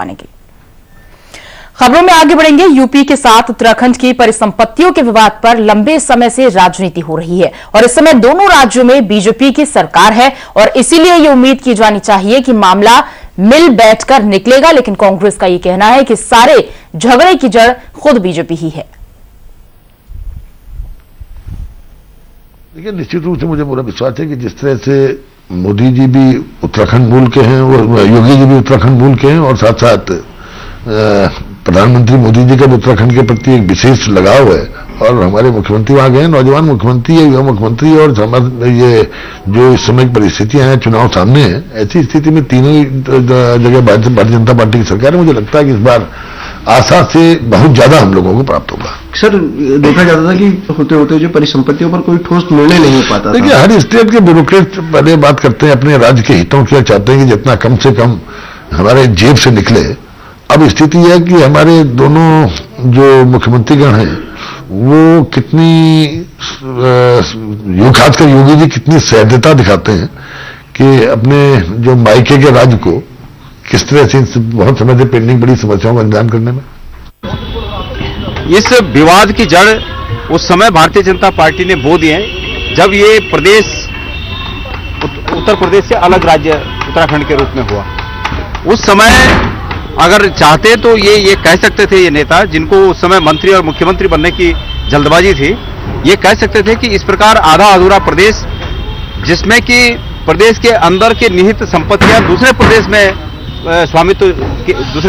आने की खबरों में आगे बढ़ेंगे। यूपी के साथ उत्तराखंड की परिसंपत्तियों के विवाद पर लंबे समय से राजनीति हो रही है और इस समय दोनों राज्यों में बीजेपी की सरकार है और इसीलिए ये उम्मीद की जानी चाहिए कि मामला मिल बैठकर निकलेगा, लेकिन कांग्रेस का ये कहना है कि सारे झगड़े की जड़ खुद बीजेपी ही है। देखिए, निश्चित रूप से मुझे पूरा विश्वास है कि जिस तरह से मोदी जी भी उत्तराखंड मूल के हैं और योगी जी भी उत्तराखंड मूल के हैं और साथ साथ प्रधानमंत्री मोदी जी का भी उत्तराखंड के प्रति एक विशेष लगाव है और हमारे मुख्यमंत्री वहां गए, नौजवान मुख्यमंत्री है, युवा मुख्यमंत्री और ये जो इस समय की परिस्थितियां हैं, चुनाव सामने है, ऐसी स्थिति में तीनों जगह भारतीय जनता पार्टी की सरकार है। मुझे लगता है कि इस बार आशा से बहुत ज्यादा हम लोगों को प्राप्त होगा। सर, देखा जाता था कि होते होते जो परिसंपत्तियों पर कोई ठोस निर्णय नहीं हो पाता। देखिए, हर स्टेट के ब्यूरोक्रेट पहले बात करते हैं अपने राज्य के हितों की, चाहते हैं कि जितना कम से कम हमारे जेब से निकले। अब स्थिति यह है कि हमारे दोनों जो मुख्यमंत्रीगण हैं वो कितनी खासकर योगी जी कितनी सहजता दिखाते हैं कि अपने जो मायके के राज्य को किस तरह से बहुत समय से पेंडिंग बड़ी समस्याओं का निदान करने में। इस विवाद की जड़ उस समय भारतीय जनता पार्टी ने बो दिए जब ये प्रदेश उत्तर प्रदेश से अलग राज्य उत्तराखंड के रूप में हुआ। उस समय अगर चाहते तो ये कह सकते थे, ये नेता जिनको उस समय मंत्री और मुख्यमंत्री बनने की जल्दबाजी थी, ये कह सकते थे कि इस प्रकार आधा अधूरा प्रदेश जिसमें कि प्रदेश के अंदर के निहित संपत्तियां दूसरे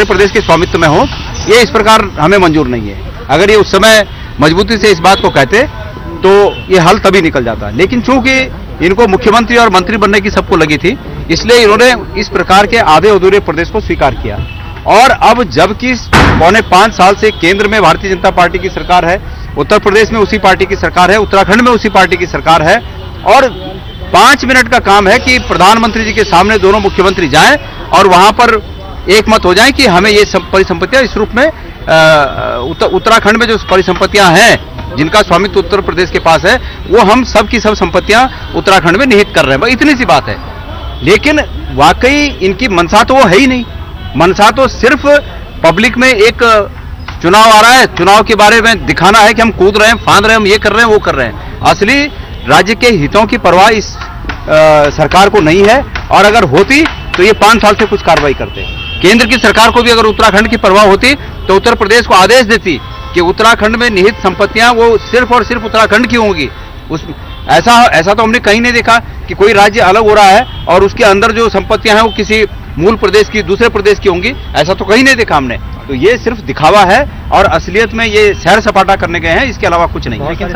प्रदेश के स्वामित्व में हो, ये इस प्रकार हमें मंजूर नहीं है। अगर ये उस समय मजबूती से इस बात को कहते तो ये हल तभी निकल जाता। लेकिन चूंकि इनको मुख्यमंत्री और मंत्री बनने की सबको लगी थी, इसलिए इन्होंने इस प्रकार के आधे अधूरे प्रदेश को स्वीकार किया। और अब जबकि 4.5 साल से केंद्र में भारतीय जनता पार्टी की सरकार है, उत्तर प्रदेश में उसी पार्टी की सरकार है, उत्तराखंड में उसी पार्टी की सरकार है और 5 मिनट का काम है कि प्रधानमंत्री जी के सामने दोनों मुख्यमंत्री जाएं और वहां पर एक मत हो जाए कि हमें ये परिसंपत्तियां इस रूप में उत्तराखंड में जो परिसंपत्तियां हैं जिनका स्वामित्व उत्तर प्रदेश के पास है, वो हम सब की सब संपत्तियां उत्तराखंड में निहित कर रहे हैं। इतनी सी बात है। लेकिन वाकई इनकी मंशा तो वो है ही नहीं। मनसा तो सिर्फ पब्लिक में एक चुनाव आ रहा है, चुनाव के बारे में दिखाना है कि हम कूद रहे हैं, फांद रहे हैं, हम ये कर रहे हैं, वो कर रहे हैं। असली राज्य के हितों की परवाह इस सरकार को नहीं है और अगर होती तो ये 5 साल से कुछ कार्रवाई करते। केंद्र की सरकार को भी अगर उत्तराखंड की परवाह होती तो उत्तर प्रदेश को आदेश देती कि उत्तराखंड में निहित संपत्तियां वो सिर्फ और सिर्फ उत्तराखंड की होंगी। ऐसा तो हमने कहीं नहीं देखा कि कोई राज्य अलग हो रहा है और उसके अंदर जो संपत्तियां हैं वो किसी मूल प्रदेश की दूसरे प्रदेश की होंगी। ऐसा तो कहीं नहीं देखा हमने। तो ये सिर्फ दिखावा है और असलियत में ये सैर सपाटा करने गए हैं, इसके अलावा कुछ नहीं है।